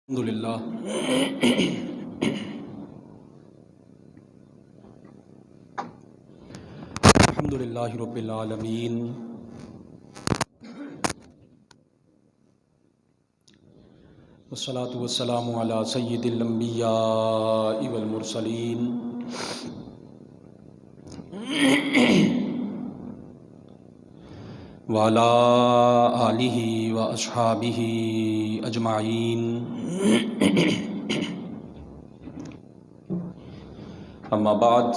الحمدللہ الحمدللہ رب العالمین والصلاة والسلام علی سید الانبیاء والمرسلین وعلی آلہ واصحابہ اجمعین اما بعد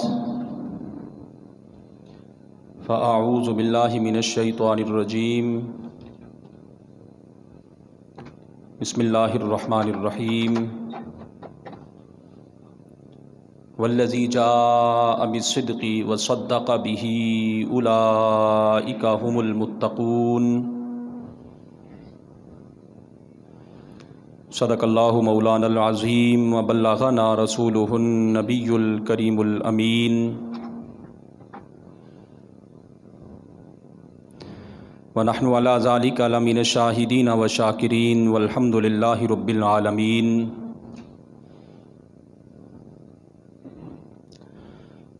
فاعوذ باللہ من الشیطان الرجیم بسم اللہ الرحمن الرحیم والذی جاء بالصدق وصدق به اولئک هم المتقون صدق اللہ مولانا العظیم وبلغنا رسولہ النبی الکریم الامین ونحن علی ذلک لمن الشاہدین والشاکرین والحمد للہ رب العالمین۔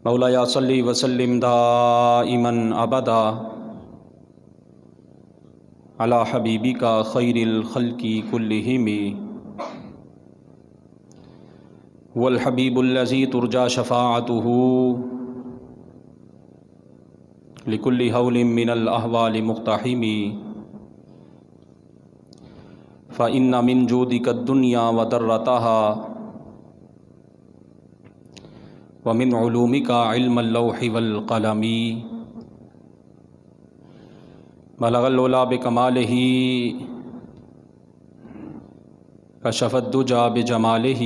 مولایا صلی وسلم دائما ابدا علی حبیبک خیر الخلق کلہم والحبیب الذی ترجى شفاعته لكل هول من الأهوال مقتحم فإن من جودك الدنيا وضرتها ومن علومك علم اللوح والقلم بلغ العلا بكماله كشف الدجى بجماله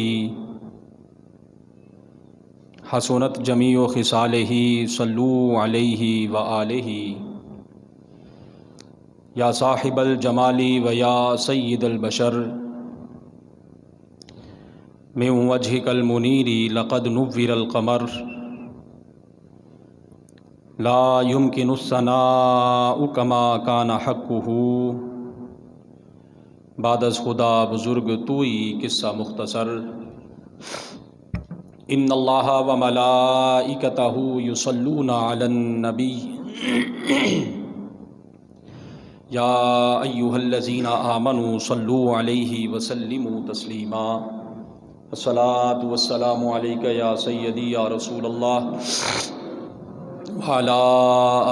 حسنت جمیع خصالہ صلو علیہ وآلہ یا صاحب الجمال و یا سید البشر من وجہک المنیر لقد نور القمر لا يمکن الثناء کما کان حقہ بعد از خدا بزرگ توئی قصہ مختصر۔ ان اللہ وملائکتہ یصلون علی النبی یا ایہا الذین آمنوا صلوا علیہ وسلموا تسلیما۔ الصلاۃ والسلام علیک یا سیدی یا رسول اللہ وعلی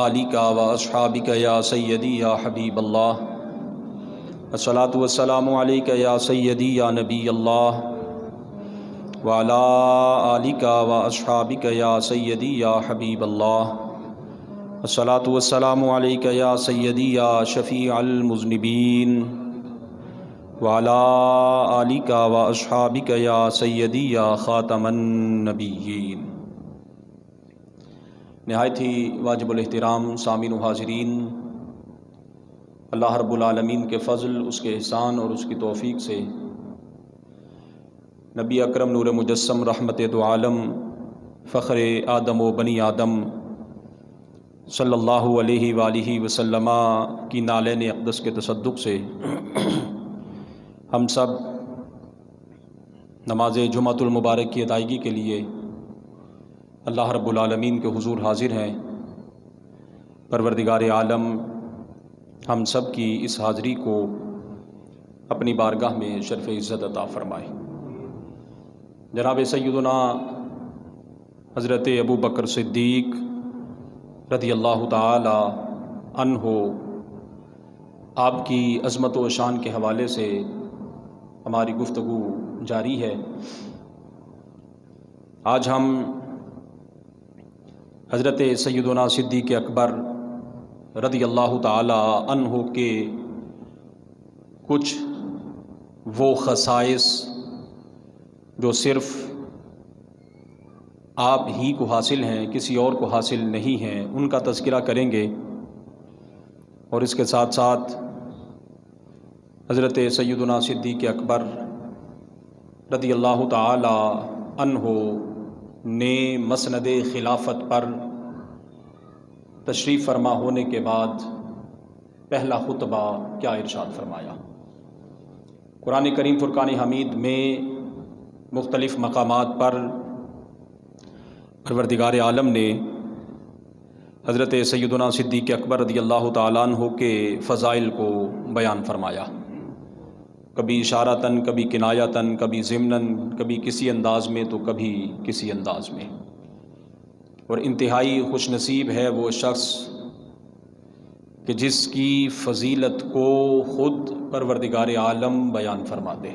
آلک واصحابک یا سیدی یا حبیب اللہ۔ الصلاۃ والسلام علیک یا سیدی یا نبی اللہ وعلی آلک واصحابک یا سیدی یا حبیب اللہ۔ الصلاۃ والسلام علیک یا سیدی یا شفیع المذنبین وعلی آلک واصحابک یا سیدی یا خاتم النبیین۔ نہایت ہی واجب الاحترام سامعین و حاضرین، اللہ رب العالمین کے فضل، اس کے احسان اور اس کی توفیق سے نبی اکرم نور مجسم رحمت دو عالم فخر آدم و بنی آدم صلی اللہ علیہ وآلہ وسلم کی نالین اقدس کے تصدق سے ہم سب نماز جمعۃ المبارک کی ادائیگی کے لیے اللہ رب العالمین کے حضور حاضر ہیں۔ پروردگار عالم ہم سب کی اس حاضری کو اپنی بارگاہ میں شرف عزت عطا فرمائے۔ جناب سیدنا حضرت ابو بکر صدیق رضی اللہ تعالی عنہ، آپ کی عظمت و شان کے حوالے سے ہماری گفتگو جاری ہے۔ آج ہم حضرت سیدنا صدیق اکبر رضی اللہ تعالی عنہ کے کچھ وہ خصائص جو صرف آپ ہی کو حاصل ہیں، کسی اور کو حاصل نہیں ہیں، ان کا تذکرہ کریں گے، اور اس کے ساتھ ساتھ حضرت سیدنا صدیق اکبر رضی اللہ تعالی عنہ نے مسند خلافت پر تشریف فرما ہونے کے بعد پہلا خطبہ کیا ارشاد فرمایا۔ قرآن کریم فرقان حمید میں مختلف مقامات پر پروردگار عالم نے حضرت سیدنا صدیق اکبر رضی اللہ تعالیٰ عنہ کے فضائل کو بیان فرمایا، کبھی اشارتاً، کبھی کنایتاً، کبھی ضمناً، کبھی کسی انداز میں تو کبھی کسی انداز میں۔ اور انتہائی خوش نصیب ہے وہ شخص کہ جس کی فضیلت کو خود پروردگار عالم بیان فرما دے۔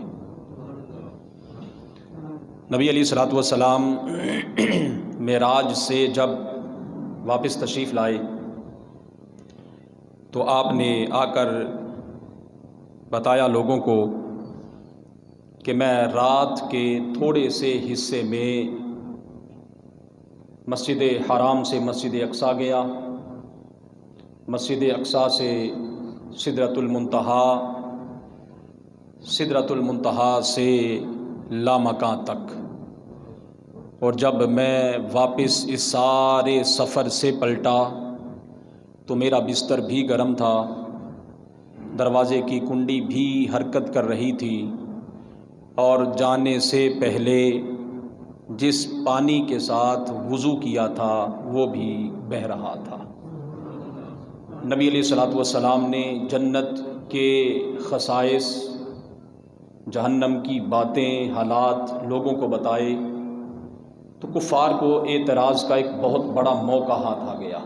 نبی علیہ الصلوۃ والسلام معراج سے جب واپس تشریف لائے تو آپ نے آ کر بتایا لوگوں کو کہ میں رات کے تھوڑے سے حصے میں مسجد حرام سے مسجد اقصیٰ گیا، مسجد اقصیٰ سے سدرۃ المنتہا سے لامکان تک، اور جب میں واپس اس سارے سفر سے پلٹا تو میرا بستر بھی گرم تھا، دروازے کی کنڈی بھی حرکت کر رہی تھی، اور جانے سے پہلے جس پانی کے ساتھ وضو کیا تھا وہ بھی بہہ رہا تھا۔ نبی علیہ الصلوۃ والسلام نے جنت کے خصائص، جہنم کی باتیں، حالات لوگوں کو بتائے تو کفار کو اعتراض کا ایک بہت بڑا موقع ہاتھ آ گیا۔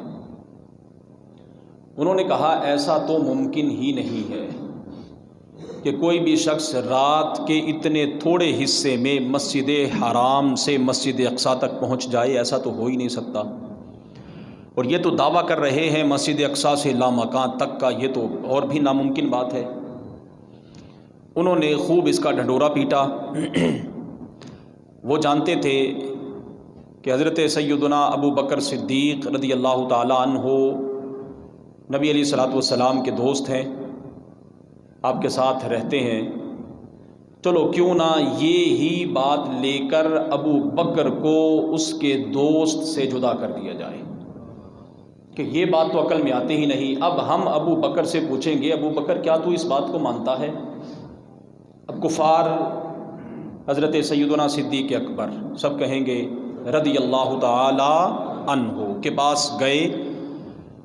انہوں نے کہا ایسا تو ممکن ہی نہیں ہے کہ کوئی بھی شخص رات کے اتنے تھوڑے حصے میں مسجد حرام سے مسجد اقصیٰ تک پہنچ جائے، ایسا تو ہو ہی نہیں سکتا۔ اور یہ تو دعویٰ کر رہے ہیں مسجد اقصیٰ سے لامکان تک کا، یہ تو اور بھی ناممکن بات ہے۔ انہوں نے خوب اس کا ڈھنڈورا پیٹا۔ وہ جانتے تھے کہ حضرت سیدنا ابو بکر صدیق رضی اللہ تعالیٰ عنہ نبی علیہ الصلوۃ والسلام کے دوست ہیں، آپ کے ساتھ رہتے ہیں، چلو کیوں نہ یہ ہی بات لے کر ابو بکر کو اس کے دوست سے جدا کر دیا جائے کہ یہ بات تو عقل میں آتے ہی نہیں۔ اب ہم ابو بکر سے پوچھیں گے ابو بکر کیا تو اس بات کو مانتا ہے؟ اب کفار حضرت سیدنا صدیق اکبر سب کہیں گے رضی اللہ تعالی عنہ کے پاس گئے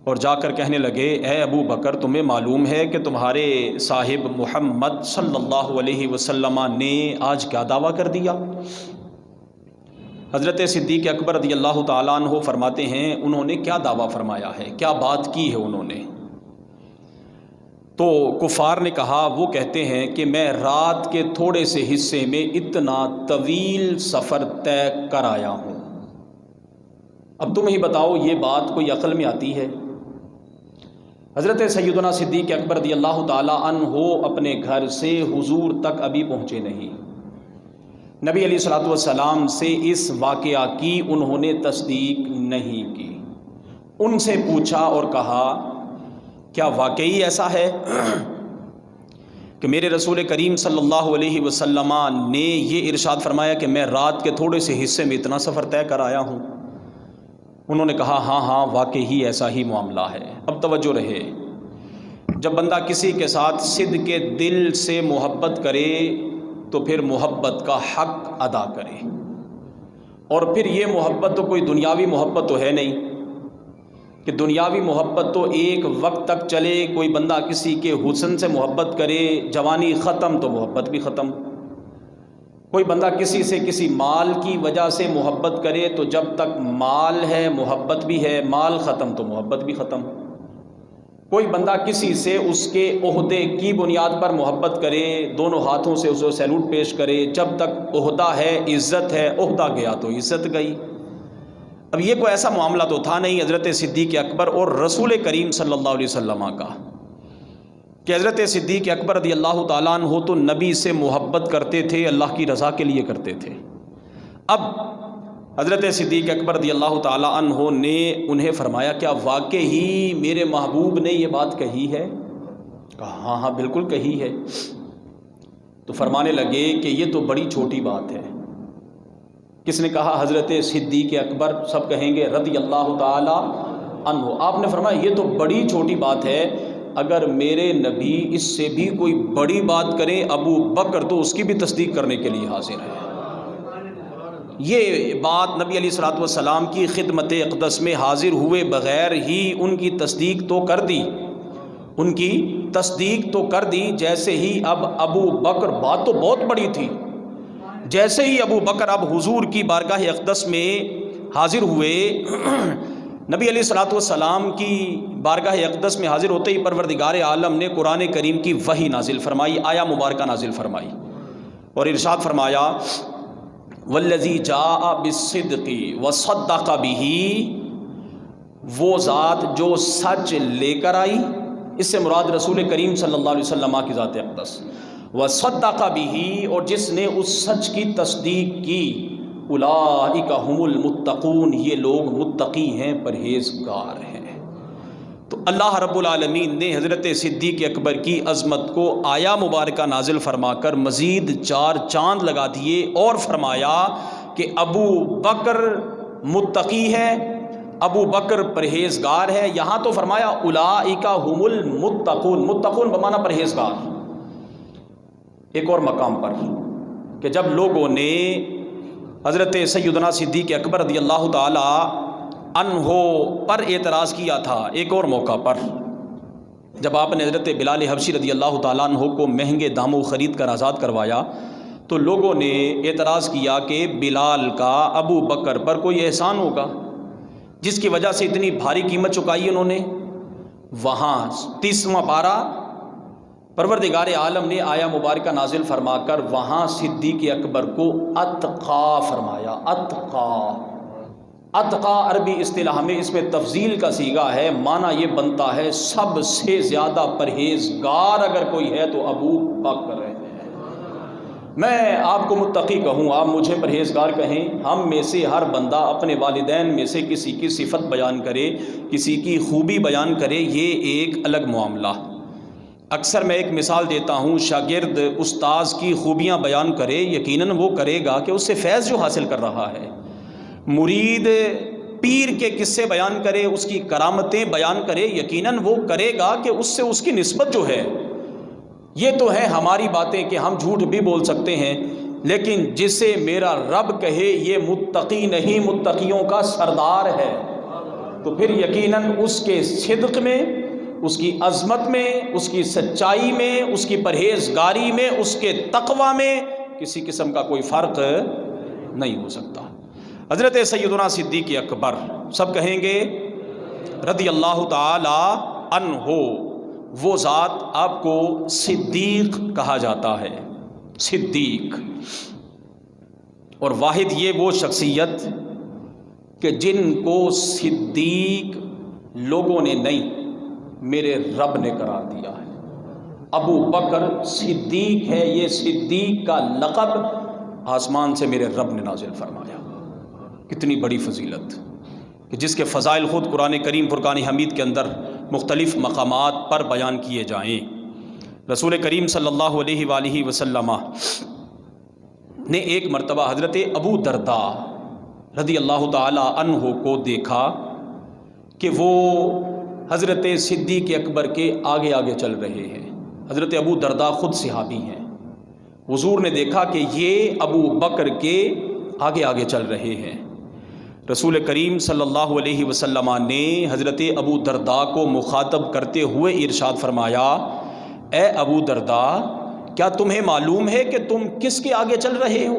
اور جا کر کہنے لگے اے ابو بکر، تمہیں معلوم ہے کہ تمہارے صاحب محمد صلی اللہ علیہ وسلم نے آج کیا دعویٰ کر دیا؟ حضرت صدیق اکبر رضی اللہ تعالیٰ عنہ فرماتے ہیں انہوں نے کیا دعویٰ فرمایا ہے، کیا بات کی ہے انہوں نے؟ تو کفار نے کہا، وہ کہتے ہیں کہ میں رات کے تھوڑے سے حصے میں اتنا طویل سفر طے کر آیا ہوں۔ اب تم ہی بتاؤ یہ بات کوئی عقل میں آتی ہے؟ حضرت سیدنا صدیق اکبر رضی اللہ تعالی عنہ اپنے گھر سے حضور تک ابھی پہنچے نہیں، نبی علیہ الصلوۃ والسلام سے اس واقعہ کی انہوں نے تصدیق نہیں کی۔ ان سے پوچھا اور کہا کیا واقعی ایسا ہے کہ میرے رسول کریم صلی اللہ علیہ وسلم نے یہ ارشاد فرمایا کہ میں رات کے تھوڑے سے حصے میں اتنا سفر طے کر آیا ہوں؟ انہوں نے کہا ہاں واقعی ایسا ہی معاملہ ہے۔ اب توجہ رہے، جب بندہ کسی کے ساتھ صدق کے دل سے محبت کرے تو پھر محبت کا حق ادا کرے، اور پھر یہ محبت تو کوئی دنیاوی محبت تو ہے نہیں کہ دنیاوی محبت تو ایک وقت تک چلے، کوئی بندہ کسی کے حسن سے محبت کرے، جوانی ختم تو محبت بھی ختم۔ کوئی بندہ کسی سے کسی مال کی وجہ سے محبت کرے تو جب تک مال ہے محبت بھی ہے، مال ختم تو محبت بھی ختم۔ کوئی بندہ کسی سے اس کے عہدے کی بنیاد پر محبت کرے، دونوں ہاتھوں سے اسے سیلوٹ پیش کرے، جب تک عہدہ ہے عزت ہے، عہدہ گیا تو عزت گئی۔ اب یہ کوئی ایسا معاملہ تو تھا نہیں حضرت صدیق اکبر اور رسول کریم صلی اللہ علیہ وسلم کا کہ حضرت صدیق اکبر رضی اللہ تعالیٰ عنہ تو نبی سے محبت کرتے تھے، اللہ کی رضا کے لیے کرتے تھے۔ اب حضرت صدیق اکبر رضی اللہ تعالیٰ عنہ نے انہیں فرمایا کیا واقعی میرے محبوب نے یہ بات کہی ہے؟ کہا ہاں بالکل کہی ہے۔ تو فرمانے لگے کہ یہ تو بڑی چھوٹی بات ہے۔ کس نے کہا؟ حضرت صدیق اکبر، سب کہیں گے رضی اللہ تعالی عنہ۔ آپ نے فرمایا یہ تو بڑی چھوٹی بات ہے، اگر میرے نبی اس سے بھی کوئی بڑی بات کریں ابو بکر تو اس کی بھی تصدیق کرنے کے لیے حاضر ہے۔ یہ بات نبی علیہ الصلوۃ والسلام کی خدمت اقدس میں حاضر ہوئے بغیر ہی ان کی تصدیق تو کر دی، ان کی تصدیق تو کر دی۔ جیسے ہی اب ابو بکر، بات تو بہت بڑی تھی، جیسے ہی ابو بکر اب حضور کی بارگاہ اقدس میں حاضر ہوئے، نبی علیہ الصلوۃ والسلام کی بارگاہ اقدس میں حاضر ہوتے ہی پروردگار عالم نے قرآن کریم کی وحی نازل فرمائی، آیا مبارکہ نازل فرمائی اور ارشاد فرمایا والذی جاء بالصدق وصدق بہ، وہ ذات جو سچ لے کر آئی، اس سے مراد رسول کریم صلی اللہ علیہ وسلم کی ذات اقدس، وصدق بہ، اور جس نے اس سچ کی تصدیق کی، اولئک هم المتقون، یہ لوگ متقی ہیں، پرہیزگار ہیں۔ تو اللہ رب العالمین نے حضرت صدیق اکبر کی عظمت کو آیا مبارکہ نازل فرما کر مزید 4 چاند لگا دیے اور فرمایا کہ ابو بکر متقی ہے، ابو بکر پرہیزگار ہے۔ یہاں تو فرمایا اولئک هم المتقون، متقون بمعنی پرہیزگار۔ ایک اور مقام پر کہ جب لوگوں نے حضرت سیدنا صدیق اکبر رضی اللہ تعالی عنہ پر اعتراض کیا تھا، ایک اور موقع پر جب آپ نے حضرت بلال حبشی رضی اللہ تعالیٰ عنہ کو مہنگے داموں خرید کر آزاد کروایا، تو لوگوں نے اعتراض کیا کہ بلال کا ابو بکر پر کوئی احسان ہوگا جس کی وجہ سے اتنی بھاری قیمت چکائی انہوں نے۔ وہاں 30واں پارہ پروردگار عالم نے آیا مبارکہ نازل فرما کر وہاں صدیق اکبر کو اتقا فرمایا۔ اتقا عربی اصطلاح میں اس میں تفضیل کا صیغہ ہے، معنی یہ بنتا ہے سب سے زیادہ پرہیزگار اگر کوئی ہے تو ابو بکر ہے۔ میں آپ کو متقی کہوں، آپ مجھے پرہیزگار کہیں، ہم میں سے ہر بندہ اپنے والدین میں سے کسی کی صفت بیان کرے، کسی کی خوبی بیان کرے، یہ ایک الگ معاملہ۔ اکثر میں ایک مثال دیتا ہوں، شاگرد استاذ کی خوبیاں بیان کرے، یقیناً وہ کرے گا کہ اس سے فیض جو حاصل کر رہا ہے۔ مرید پیر کے قصے بیان کرے، اس کی کرامتیں بیان کرے، یقیناً وہ کرے گا کہ اس سے اس کی نسبت جو ہے، یہ تو ہے ہماری باتیں کہ ہم جھوٹ بھی بول سکتے ہیں، لیکن جسے میرا رب کہے یہ متقی نہیں، متقیوں کا سردار ہے، تو پھر یقیناً اس کے صدق میں، اس کی عظمت میں، اس کی سچائی میں، اس کی پرہیزگاری میں، اس کے تقوی میں کسی قسم کا کوئی فرق نہیں ہو سکتا۔ حضرت سیدنا صدیق اکبر، سب کہیں گے رضی اللہ تعالی عنہ، وہ ذات آپ کو صدیق کہا جاتا ہے، صدیق، اور واحد یہ وہ شخصیت کہ جن کو صدیق لوگوں نے نہیں، میرے رب نے قرار دیا ہے۔ ابو بکر صدیق ہے، یہ صدیق کا لقب آسمان سے میرے رب نے نازل فرمایا۔ کتنی بڑی فضیلت کہ جس کے فضائل خود قرآن کریم فرقان حمید کے اندر مختلف مقامات پر بیان کیے جائیں۔ رسول کریم صلی اللہ علیہ وآلہ وسلم نے ایک مرتبہ حضرت ابو درداء رضی اللہ تعالی عنہ کو دیکھا کہ وہ حضرت صدیق اکبر کے آگے آگے چل رہے ہیں۔ حضرت ابو درداء خود صحابی ہیں۔ حضور نے دیکھا کہ یہ ابو بکر کے آگے آگے چل رہے ہیں۔ رسول کریم صلی اللہ علیہ وسلم نے حضرت ابو درداء کو مخاطب کرتے ہوئے ارشاد فرمایا، اے ابو درداء، کیا تمہیں معلوم ہے کہ تم کس کے آگے چل رہے ہو؟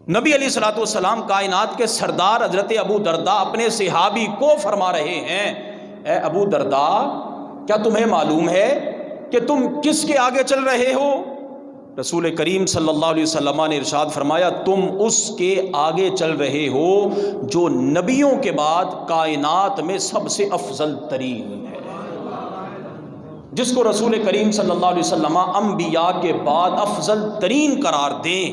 نبی علیہ الصلوۃ والسلام کائنات کے سردار حضرت ابو درداء اپنے صحابی کو فرما رہے ہیں، اے ابو درداء، کیا تمہیں معلوم ہے کہ تم کس کے آگے چل رہے ہو؟ رسول کریم صلی اللہ علیہ وسلم نے ارشاد فرمایا، تم اس کے آگے چل رہے ہو جو نبیوں کے بعد کائنات میں سب سے افضل ترین ہے، جس کو رسول کریم صلی اللہ علیہ وسلم انبیاء کے بعد افضل ترین قرار دیں۔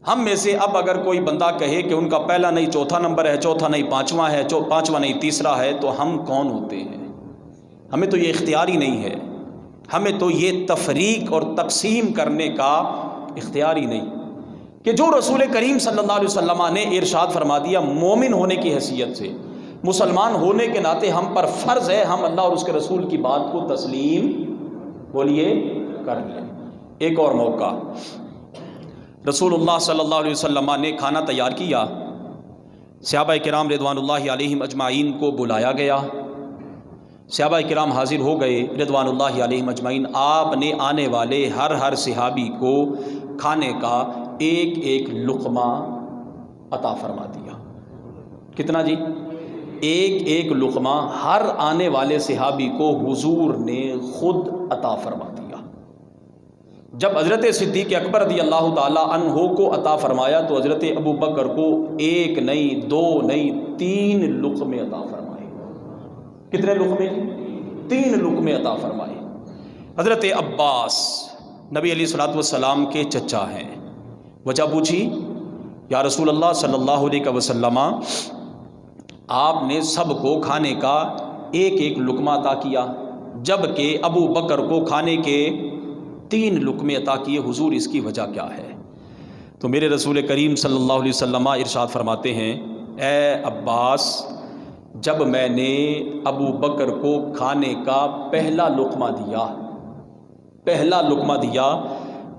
ہم میں سے اب اگر کوئی بندہ کہے کہ ان کا پہلا نہیں چوتھا نمبر ہے، چوتھا نہیں پانچواں ہے، پانچواں نہیں تیسرا ہے، تو ہم کون ہوتے ہیں؟ ہمیں تو یہ اختیار ہی نہیں ہے، ہمیں تو یہ تفریق اور تقسیم کرنے کا اختیار ہی نہیں کہ جو رسول کریم صلی اللہ علیہ وسلم نے ارشاد فرما دیا مومن ہونے کی حیثیت سے، مسلمان ہونے کے ناطے ہم پر فرض ہے ہم اللہ اور اس کے رسول کی بات کو تسلیم بولیے کر لیں۔ ایک اور موقع، رسول اللہ صلی اللہ علیہ وسلم نے کھانا تیار کیا، صحابہ کرام رضوان اللہ علیہم اجمعین کو بلایا گیا، صحابہ کرام حاضر ہو گئے رضوان اللہ علیہم اجمعین۔ آپ نے آنے والے ہر صحابی کو کھانے کا ایک ایک لقمہ عطا فرما دیا۔ کتنا جی؟ ایک ایک لقمہ ہر آنے والے صحابی کو حضور نے خود عطا فرما دیا۔ جب حضرت صدیق اکبر رضی اللہ تعالی عنہ کو عطا فرمایا تو حضرت ابو بکر کو ایک نہیں، دو نہیں، 3 لقمے عطا فرمائے۔ کتنے لقمے؟ 3 لقمے عطا فرمائے۔ حضرت عباس نبی علیہ الصلوۃ والسلام کے چچا ہیں، وجہ پوچھی، یا رسول اللہ صلی اللہ علیہ وسلم آپ نے سب کو کھانے کا ایک ایک لقمہ عطا کیا، جبکہ ابو بکر کو کھانے کے 3 لقمے عطا کیے، حضور اس کی وجہ کیا ہے؟ تو میرے رسول کریم صلی اللہ علیہ وسلم ارشاد فرماتے ہیں، اے عباس، جب میں نے ابو بکر کو کھانے کا پہلا لقمہ دیا،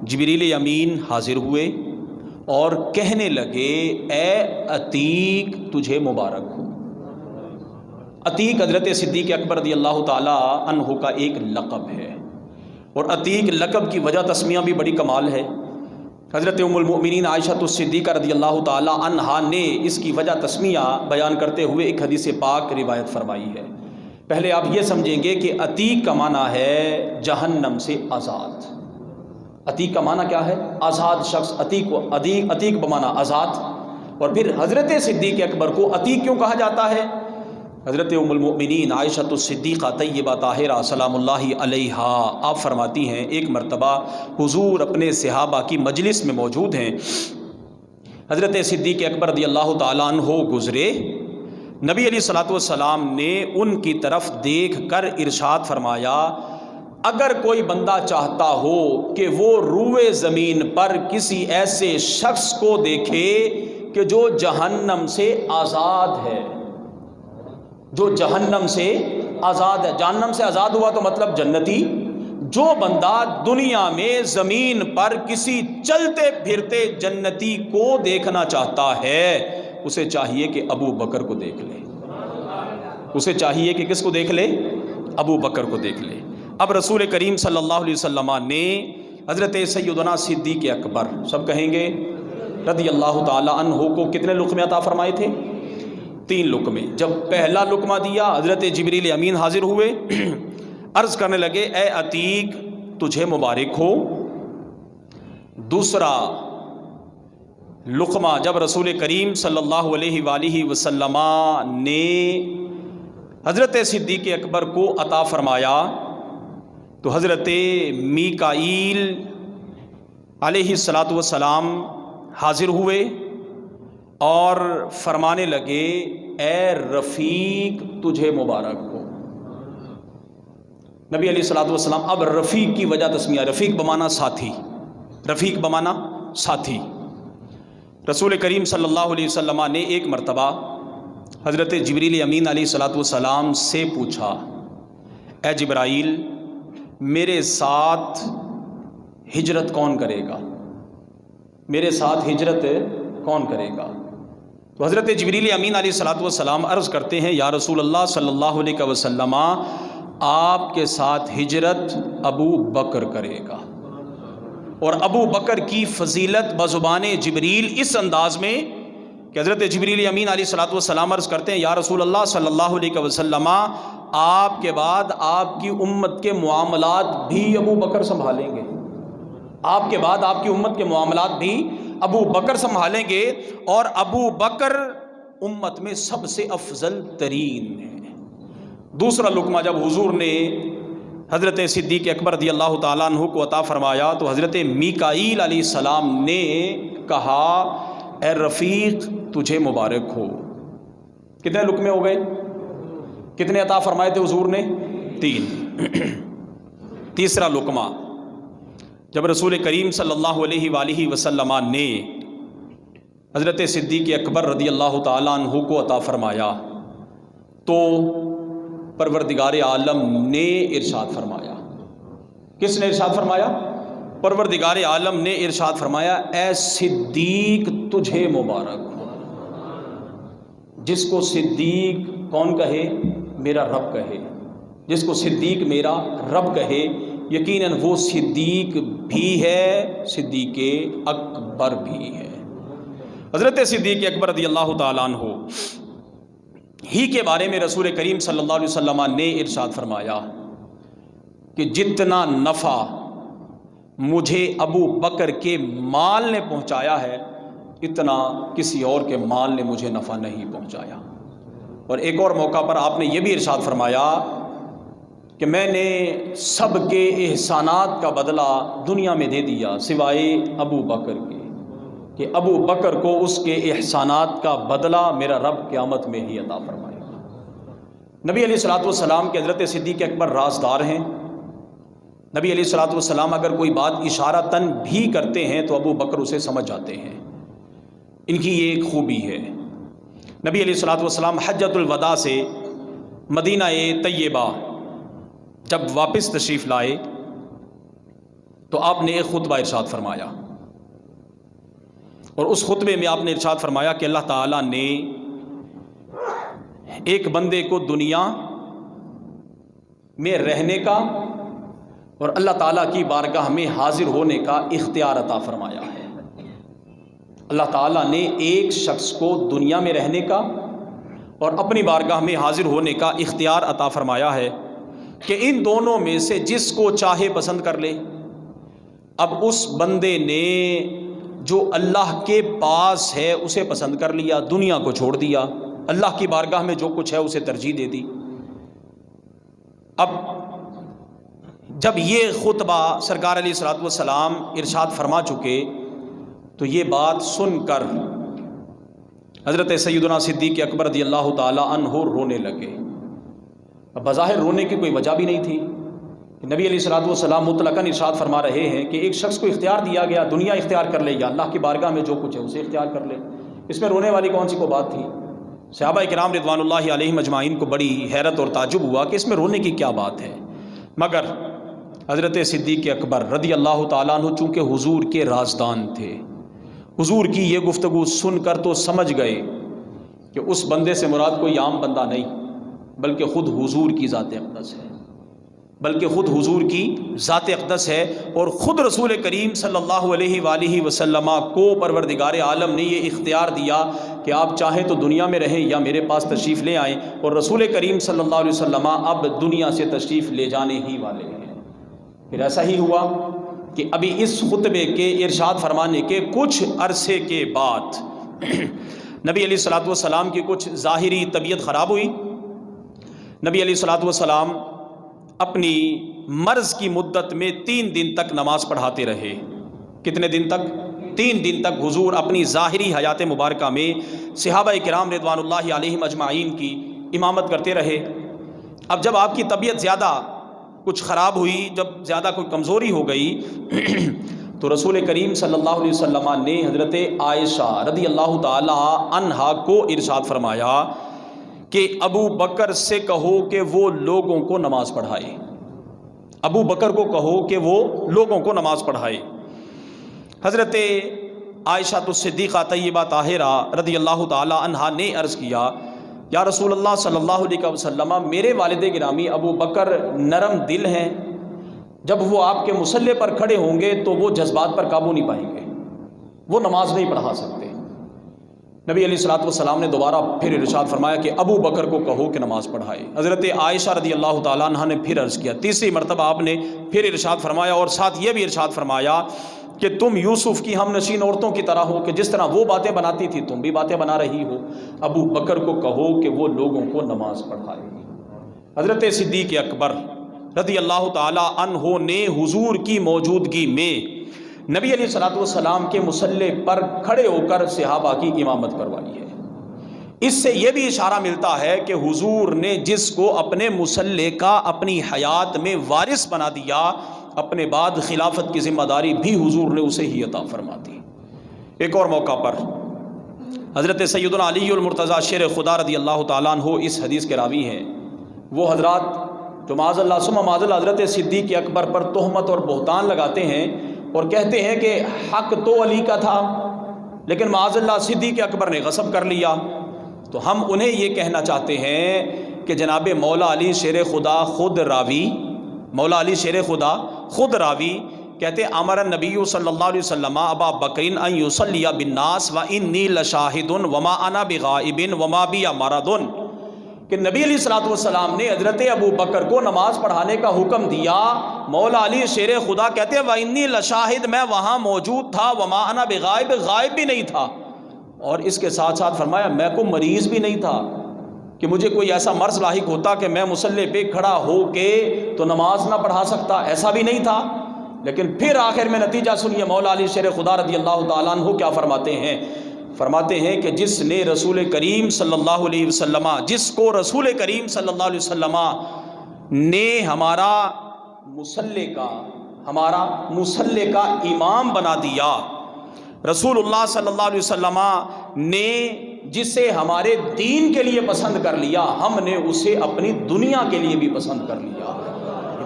جبریل امین حاضر ہوئے اور کہنے لگے، اے عتیق تجھے مبارک ہو۔ عتیق حضرت صدیق اکبر رضی اللہ تعالی عنہ کا ایک لقب ہے، اور عتیق لقب کی وجہ تسمیہ بھی بڑی کمال ہے۔ حضرت ام المؤمنین عائشہ الصدیقہ رضی اللہ تعالی عنہا نے اس کی وجہ تسمیہ بیان کرتے ہوئے ایک حدیث پاک روایت فرمائی ہے۔ پہلے آپ یہ سمجھیں گے کہ عتیق کا معنی ہے جہنم سے آزاد۔ عتیق کا معنی کیا ہے؟ آزاد شخص، عتیق بمعنی آزاد۔ اور پھر حضرت صدیق اکبر کو عتیق کیوں کہا جاتا ہے؟ حضرت ام المؤمنین عائشہ الصدیقہ طیبہ طاہرہ سلام اللہ علیہا آپ فرماتی ہیں، ایک مرتبہ حضور اپنے صحابہ کی مجلس میں موجود ہیں، حضرت صدیق اکبر رضی اللہ تعالیٰ عنہ گزرے، نبی علیہ الصلوۃ والسلام نے ان کی طرف دیکھ کر ارشاد فرمایا، اگر کوئی بندہ چاہتا ہو کہ وہ روئے زمین پر کسی ایسے شخص کو دیکھے کہ جو جہنم سے آزاد ہے، جو جہنم سے آزاد ہے، جہنم سے آزاد ہوا تو مطلب جنتی، جو بندہ دنیا میں زمین پر کسی چلتے پھرتے جنتی کو دیکھنا چاہتا ہے، اسے چاہیے کہ ابو بکر کو دیکھ لے، اسے چاہیے کہ کس کو دیکھ لے؟ ابو بکر کو دیکھ لے۔ اب رسول کریم صلی اللہ علیہ وسلم نے حضرت سیدنا صدیق اکبر، سب کہیں گے رضی اللہ تعالی عنہ کو کتنے لقمے عطا فرمائے تھے؟ 3 لقمے۔ جب پہلا لقمہ دیا، حضرت جبریل امین حاضر ہوئے، عرض کرنے لگے، اے عتیق تجھے مبارک ہو۔ دوسرا لقمہ جب رسول کریم صلی اللہ علیہ وآلہ وسلم نے حضرت صدیق اکبر کو عطا فرمایا تو حضرت میکائیل علیہ الصلوۃ والسلام حاضر ہوئے اور فرمانے لگے، اے رفیق تجھے مبارک ہو۔ نبی علیہ الصلوۃ والسلام، اب رفیق کی وجہ تسمیہ، رفیق بمانا ساتھی، رفیق بمانا ساتھی۔ رسول کریم صلی اللہ علیہ وسلم نے ایک مرتبہ حضرت جبریل امین علیہ الصلوۃ والسلام سے پوچھا، اے جبرائیل میرے ساتھ ہجرت کون کرے گا؟ میرے ساتھ ہجرت کون کرے گا؟ تو حضرت جبریل امین علیہ الصلوۃ والسلام عرض کرتے ہیں، یا رسول اللہ صلی اللہ علیہ وسلم آپ کے ساتھ ہجرت ابو بکر کرے گا۔ اور ابو بکر کی فضیلت بزبان جبریل اس انداز میں کہ حضرت جبریل امین علیہ الصلوۃ والسلام عرض کرتے ہیں، یا رسول اللہ صلی اللہ علیہ وسلم آپ کے بعد آپ کی امت کے معاملات بھی ابو بکر سنبھالیں گے، آپ کے بعد آپ کی امت کے معاملات بھی ابو بکر سنبھالیں گے، اور ابو بکر امت میں سب سے افضل ترین ہے۔ دوسرا لقمہ جب حضور نے حضرت صدیق اکبر رضی اللہ تعالیٰ عنہ کو عطا فرمایا تو حضرت میکائیل علیہ السلام نے کہا، اے رفیق تجھے مبارک ہو۔ کتنے لقمے ہو گئے؟ کتنے عطا فرمائے تھے حضور نے؟ 3۔ تیسرا لقمہ جب رسول کریم صلی اللہ علیہ وآلہ وسلم نے حضرت صدیق اکبر رضی اللہ تعالیٰ عنہ کو عطا فرمایا تو پروردگار عالم نے ارشاد فرمایا. کس نے ارشاد فرمایا؟ پروردگار عالم نے ارشاد فرمایا اے صدیق تجھے مبارک ہو. جس کو صدیق کون کہے؟ میرا رب کہے. جس کو صدیق میرا رب کہے یقیناً وہ صدیق بھی ہے، صدیق اکبر بھی ہے. حضرت صدیق اکبر رضی اللہ تعالیٰ عنہ ہی کے بارے میں رسول کریم صلی اللہ علیہ وسلم نے ارشاد فرمایا کہ جتنا نفع مجھے ابو بکر کے مال نے پہنچایا ہے اتنا کسی اور کے مال نے مجھے نفع نہیں پہنچایا. اور ایک اور موقع پر آپ نے یہ بھی ارشاد فرمایا کہ میں نے سب کے احسانات کا بدلہ دنیا میں دے دیا سوائے ابو بکر کے، کہ ابو بکر کو اس کے احسانات کا بدلہ میرا رب قیامت میں ہی عطا فرمائے گا. نبی علیہ الصلوۃ والسلام کے حضرت صدیق اکبر رازدار ہیں. نبی علیہ الصلوۃ والسلام اگر کوئی بات اشارتاً بھی کرتے ہیں تو ابو بکر اسے سمجھ جاتے ہیں. ان کی یہ ایک خوبی ہے. نبی علیہ الصلوۃ والسلام حجۃ الوداع سے مدینہ طیبہ جب واپس تشریف لائے تو آپ نے ایک خطبہ ارشاد فرمایا، اور اس خطبے میں آپ نے ارشاد فرمایا کہ اللہ تعالیٰ نے ایک بندے کو دنیا میں رہنے کا اور اللہ تعالیٰ کی بارگاہ میں حاضر ہونے کا اختیار عطا فرمایا ہے. اللہ تعالیٰ نے ایک شخص کو دنیا میں رہنے کا اور اپنی بارگاہ میں حاضر ہونے کا اختیار عطا فرمایا ہے کہ ان دونوں میں سے جس کو چاہے پسند کر لے. اب اس بندے نے جو اللہ کے پاس ہے اسے پسند کر لیا، دنیا کو چھوڑ دیا، اللہ کی بارگاہ میں جو کچھ ہے اسے ترجیح دے دی. اب جب یہ خطبہ سرکار علیہ الصلوۃ والسلام ارشاد فرما چکے تو یہ بات سن کر حضرت سیدنا صدیق اکبر رضی اللہ تعالی عنہ رونے لگے. اب بظاہر رونے کی کوئی وجہ بھی نہیں تھی. نبی علیہ الصلوۃ والسلام مطلقاً ارشاد فرما رہے ہیں کہ ایک شخص کو اختیار دیا گیا دنیا اختیار کر لے یا اللہ کی بارگاہ میں جو کچھ ہے اسے اختیار کر لے. اس میں رونے والی کون سی کو بات تھی؟ صحابہ کرام رضوان اللہ علیہم اجمعین کو بڑی حیرت اور تعجب ہوا کہ اس میں رونے کی کیا بات ہے. مگر حضرت صدیق اکبر رضی اللہ تعالیٰ عنہ چونکہ حضور کے رازدان تھے، حضور کی یہ گفتگو سن کر تو سمجھ گئے کہ اس بندے سے مراد کوئی عام بندہ نہیں بلکہ خود حضور کی ذات اقدس ہے، بلکہ خود حضور کی ذات اقدس ہے. اور خود رسول کریم صلی اللہ علیہ وآلہ وسلم کو پروردگار عالم نے یہ اختیار دیا کہ آپ چاہیں تو دنیا میں رہیں یا میرے پاس تشریف لے آئیں. اور رسول کریم صلی اللہ علیہ وسلم اب دنیا سے تشریف لے جانے ہی والے ہیں. پھر ایسا ہی ہوا کہ ابھی اس خطبے کے ارشاد فرمانے کے کچھ عرصے کے بعد نبی علیہ الصلوۃ والسلام کی کچھ ظاہری طبیعت خراب ہوئی. نبی علیہ الصلوۃ والسلام اپنی مرض کی مدت میں 3 دن تک نماز پڑھاتے رہے. کتنے دن تک؟ 3 دن تک حضور اپنی ظاہری حیات مبارکہ میں صحابہ کرام رضوان اللہ علیہم اجمعین کی امامت کرتے رہے. اب جب آپ کی طبیعت زیادہ کچھ خراب ہوئی، جب زیادہ کوئی کمزوری ہو گئی تو رسول کریم صلی اللہ علیہ وسلم نے حضرت عائشہ رضی اللہ تعالی عنہا کو ارشاد فرمایا کہ ابو بکر سے کہو کہ وہ لوگوں کو نماز پڑھائے. ابو بکر کو کہو کہ وہ لوگوں کو نماز پڑھائے. حضرت عائشہ الصدیقہ طیبہ طاہرہ رضی اللہ تعالی عنہا نے عرض کیا یا رسول اللہ صلی اللہ علیہ وسلم میرے والد گرامی ابو بکر نرم دل ہیں، جب وہ آپ کے مصلی پر کھڑے ہوں گے تو وہ جذبات پر قابو نہیں پائیں گے، وہ نماز نہیں پڑھا سکتے. نبی علیہ الصلوۃ والسلام نے دوبارہ پھر ارشاد فرمایا کہ ابو بکر کو کہو کہ نماز پڑھائے. حضرت عائشہ رضی اللہ تعالیٰ عنہ نے پھر عرض کیا. تیسری مرتبہ آپ نے پھر ارشاد فرمایا اور ساتھ یہ بھی ارشاد فرمایا کہ تم یوسف کی ہم نشین عورتوں کی طرح ہو کہ جس طرح وہ باتیں بناتی تھی تم بھی باتیں بنا رہی ہو. ابو بکر کو کہو کہ وہ لوگوں کو نماز پڑھائے. حضرت صدیق اکبر رضی اللہ تعالی عنہ نے حضور کی موجودگی میں نبی علیہ الصلوۃ والسلام کے مصلی پر کھڑے ہو کر صحابہ کی امامت کروائی ہے. اس سے یہ بھی اشارہ ملتا ہے کہ حضور نے جس کو اپنے مصلی کا اپنی حیات میں وارث بنا دیا، اپنے بعد خلافت کی ذمہ داری بھی حضور نے اسے ہی عطا فرما دی. ایک اور موقع پر حضرت سیدنا علی المرتضیٰ شیر خدا رضی اللہ تعالیٰ عنہ اس حدیث کے راوی ہیں۔ وہ حضرات جو معاذ اللہ ثم معاذ اللہ حضرت صدیق اکبر پر تہمت اور بہتان لگاتے ہیں اور کہتے ہیں کہ حق تو علی کا تھا لیکن معاذ اللہ صدیق اکبر نے غصب کر لیا، تو ہم انہیں یہ کہنا چاہتے ہیں کہ جناب مولا علی شیر خدا خود راوی، مولا علی شیر خدا خود راوی کہتے امر النبی صلی اللہ علیہ وسلم ابا بکر ان یصلی بالناس و انی لشاہد وما انا بغائب وما بی مرض، کہ نبی علیہ الصلوۃ والسلام نے حضرت ابو بکر کو نماز پڑھانے کا حکم دیا۔ مولا علی شیر خدا کہتے ہیں وانی لشاہد، میں وہاں موجود تھا، وما انا بغائب، غائب بھی نہیں تھا، اور اس کے ساتھ ساتھ فرمایا میں کو مریض بھی نہیں تھا کہ مجھے کوئی ایسا مرض لاحق ہوتا کہ میں مصلی پہ کھڑا ہو کے تو نماز نہ پڑھا سکتا، ایسا بھی نہیں تھا۔ لیکن پھر آخر میں نتیجہ سنیے مولا علی شیر خدا رضی اللہ تعالیٰ عنہ کیا فرماتے ہیں، فرماتے ہیں کہ جس نے رسول کریم صلی اللہ علیہ وسلم، جس کو رسول کریم صلی اللہ علیہ وسلم نے ہمارا مصلی کا امام بنا دیا، رسول اللہ صلی اللہ علیہ وسلم نے جسے ہمارے دین کے لیے پسند کر لیا، ہم نے اسے اپنی دنیا کے لیے بھی پسند کر لیا۔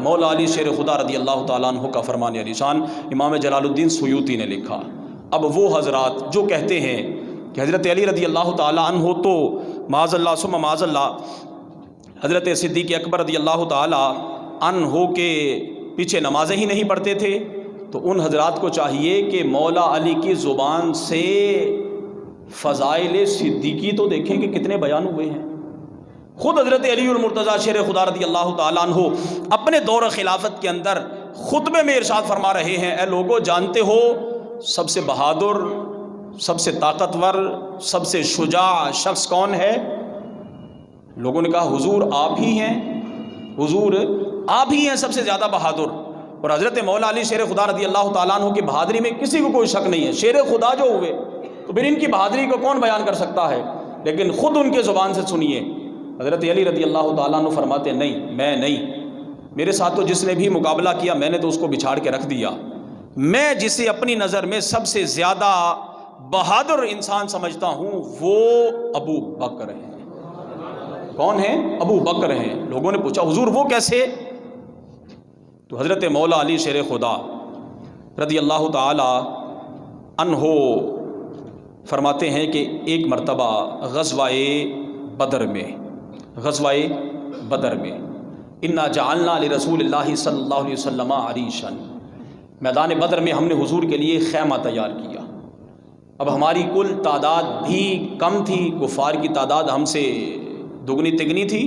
مولا علی شیر خدا رضی اللہ تعالیٰ عنہ کا فرمان علی شان امام جلال الدین سیوطی نے لکھا۔ اب وہ حضرات جو کہتے ہیں کہ حضرت علی رضی اللہ تعالیٰ عنہ تو معاذ اللہ ثم معاذ اللہ حضرت صدیق اکبر رضی اللہ تعالیٰ عنہ کے پیچھے نمازیں ہی نہیں پڑھتے تھے، تو ان حضرات کو چاہیے کہ مولا علی کی زبان سے فضائل صدیقی تو دیکھیں کہ کتنے بیان ہوئے ہیں۔ خود حضرت علی المرتضیٰ شیر خدا رضی اللہ تعالیٰ عنہ اپنے دور خلافت کے اندر خطبے میں ارشاد فرما رہے ہیں، اے لوگو جانتے ہو سب سے بہادر، سب سے طاقتور، سب سے شجاع شخص کون ہے؟ لوگوں نے کہا حضور آپ ہی ہیں، حضور آپ ہی ہیں سب سے زیادہ بہادر۔ اور حضرت مولا علی شیر خدا رضی اللہ تعالیٰ عنہ کی بہادری میں کسی کو کوئی شک نہیں ہے، شیر خدا جو ہوئے تو پھر ان کی بہادری کو کون بیان کر سکتا ہے؟ لیکن خود ان کے زبان سے سنیے، حضرت علی رضی اللہ تعالیٰ عنہ فرماتے ہیں نہیں، میں نہیں، میرے ساتھ تو جس نے بھی مقابلہ کیا میں نے تو اس کو بچھاڑ کے رکھ دیا، میں جسے اپنی نظر میں سب سے زیادہ بہادر انسان سمجھتا ہوں وہ ابو بکر ہیں۔ کون ہیں؟ ابو بکر ہیں۔ لوگوں نے پوچھا حضور وہ کیسے؟ تو حضرت مولا علی شیر خدا رضی اللہ تعالی عنہ فرماتے ہیں کہ ایک مرتبہ غزوہ بدر میں انا جعلنا لرسول اللہ صلی اللہ علیہ وسلم عریشا، میدان بدر میں ہم نے حضور کے لیے خیمہ تیار کیا۔ اب ہماری کل تعداد بھی کم تھی، کفار کی تعداد ہم سے دگنی تگنی تھی۔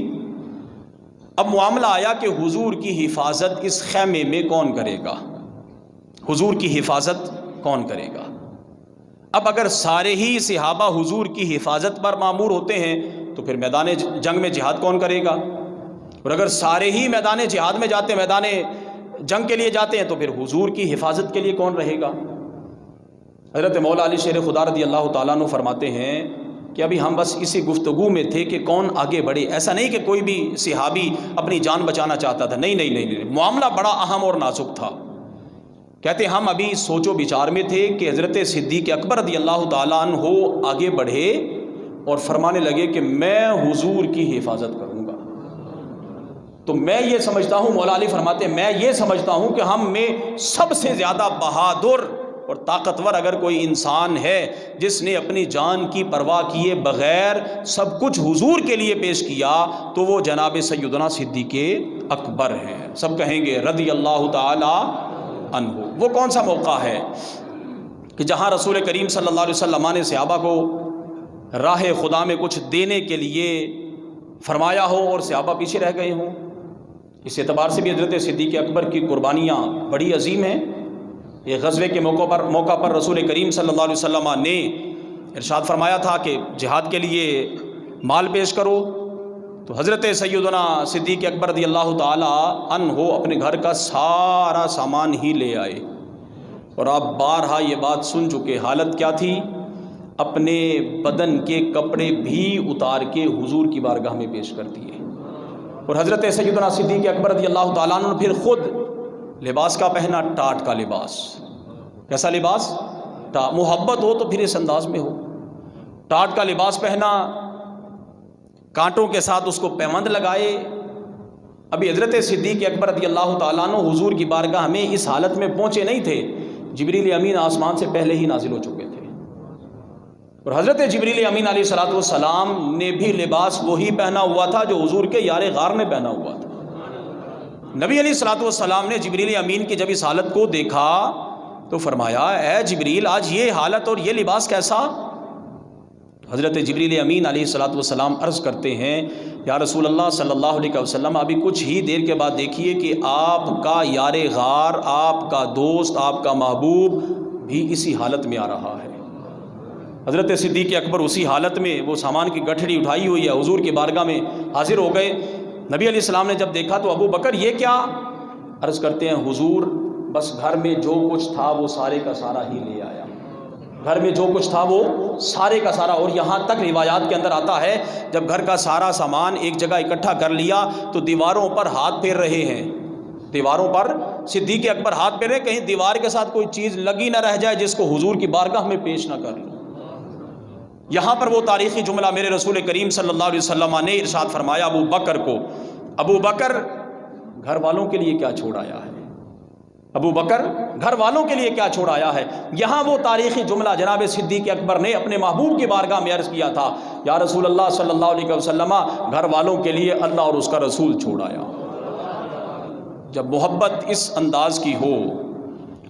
اب معاملہ آیا کہ حضور کی حفاظت اس خیمے میں کون کرے گا؟ حضور کی حفاظت کون کرے گا؟ اب اگر سارے ہی صحابہ حضور کی حفاظت پر مامور ہوتے ہیں تو پھر میدان جنگ میں جہاد کون کرے گا؟ اور اگر سارے ہی میدان جہاد میں جاتے ہیں، میدان جنگ کے لیے جاتے ہیں، تو پھر حضور کی حفاظت کے لیے کون رہے گا؟ حضرت مولا علی شیر خدا رضی اللہ تعالیٰ عنہ فرماتے ہیں کہ ابھی ہم بس اسی گفتگو میں تھے کہ کون آگے بڑھے۔ ایسا نہیں کہ کوئی بھی صحابی اپنی جان بچانا چاہتا تھا، نہیں، معاملہ بڑا اہم اور نازک تھا۔ کہتے ہم ابھی سوچ و بچار میں تھے کہ حضرت صدیق اکبر رضی اللہ تعالیٰ عنہ آگے بڑھے اور فرمانے لگے کہ میں حضور کی حفاظت کروں گا۔ تو میں یہ سمجھتا ہوں، مولا علی فرماتے ہیں میں یہ سمجھتا ہوں کہ ہم میں سب سے زیادہ بہادر اور طاقتور اگر کوئی انسان ہے جس نے اپنی جان کی پرواہ کیے بغیر سب کچھ حضور کے لیے پیش کیا تو وہ جناب سیدنا صدیق اکبر ہیں۔ سب کہیں گے رضی اللہ تعالی عنہ۔ وہ کون سا موقع ہے کہ جہاں رسول کریم صلی اللہ علیہ وسلم نے صحابہ کو راہ خدا میں کچھ دینے کے لیے فرمایا ہو اور صحابہ پیچھے رہ گئے ہوں؟ اس اعتبار سے بھی حضرت صدیق اکبر کی قربانیاں بڑی عظیم ہیں۔ یہ غزوے کے موقع پر رسول کریم صلی اللہ علیہ وسلم نے ارشاد فرمایا تھا کہ جہاد کے لیے مال پیش کرو، تو حضرت سیدنا صدیق اکبر رضی اللہ تعالی عنہ اپنے گھر کا سارا سامان ہی لے آئے۔ اور آپ بارہا یہ بات سن چکے، حالت کیا تھی؟ اپنے بدن کے کپڑے بھی اتار کے حضور کی بارگاہ میں پیش کر دیے۔ اور حضرت سیدنا صدیق اکبر رضی اللہ تعالیٰ عنہ پھر خود لباس کا پہنا، ٹاٹ کا لباس۔ کیسا لباس؟ محبت ہو تو پھر اس انداز میں ہو۔ ٹاٹ کا لباس پہنا، کانٹوں کے ساتھ اس کو پیوند لگائے۔ ابھی حضرت صدیق اکبر رضی اللہ تعالیٰ عنہ حضور کی بارگاہ میں اس حالت میں پہنچے نہیں تھے، جبریل امین آسمان سے پہلے ہی نازل ہو چکے تھے، اور حضرت جبریل امین علیہ الصلوۃ والسلام نے بھی لباس وہی پہنا ہوا تھا جو حضور کے یار غار نے پہنا ہوا تھا۔ نبی علیہ الصلوۃ والسلام نے جبریل امین کی جب اس حالت کو دیکھا تو فرمایا اے جبریل، آج یہ حالت اور یہ لباس کیسا؟ حضرت جبریل امین علیہ الصلوۃ والسلام عرض کرتے ہیں یا رسول اللہ صلی اللہ علیہ وسلم، ابھی کچھ ہی دیر کے بعد دیکھیے کہ آپ کا یار غار، آپ کا دوست، آپ کا محبوب بھی اسی حالت میں آ رہا ہے۔ حضرت صدیق اکبر اسی حالت میں، وہ سامان کی گٹھڑی اٹھائی ہوئی ہے، حضور کی بارگاہ میں حاضر ہو گئے۔ نبی علیہ السلام نے جب دیکھا تو ابو بکر یہ کیا؟ عرض کرتے ہیں حضور بس گھر میں جو کچھ تھا وہ سارے کا سارا ہی لے آیا، گھر میں جو کچھ تھا وہ سارے کا سارا۔ اور یہاں تک روایات کے اندر آتا ہے جب گھر کا سارا سامان ایک جگہ اکٹھا کر لیا تو دیواروں پر ہاتھ پھیر رہے ہیں، دیواروں پر صدیق اکبر ہاتھ پھیر رہے، کہیں دیوار کے ساتھ کوئی چیز لگی نہ رہ جائے جس کو حضور کی بارگاہ میں پیش نہ کر لوں۔ یہاں پر وہ تاریخی جملہ میرے رسول کریم صلی اللہ علیہ وسلم نے ارشاد فرمایا ابو بکر کو، ابو بکر گھر والوں کے لیے کیا چھوڑ آیا ہے، ابو بکر گھر والوں کے لیے کیا چھوڑ آیا ہے۔ یہاں وہ تاریخی جملہ جناب صدیق اکبر نے اپنے محبوب کی بارگاہ میں عرض کیا تھا یا رسول اللہ صلی اللہ علیہ وسلم، گھر والوں کے لیے اللہ اور اس کا رسول چھوڑ آیا۔ جب محبت اس انداز کی ہو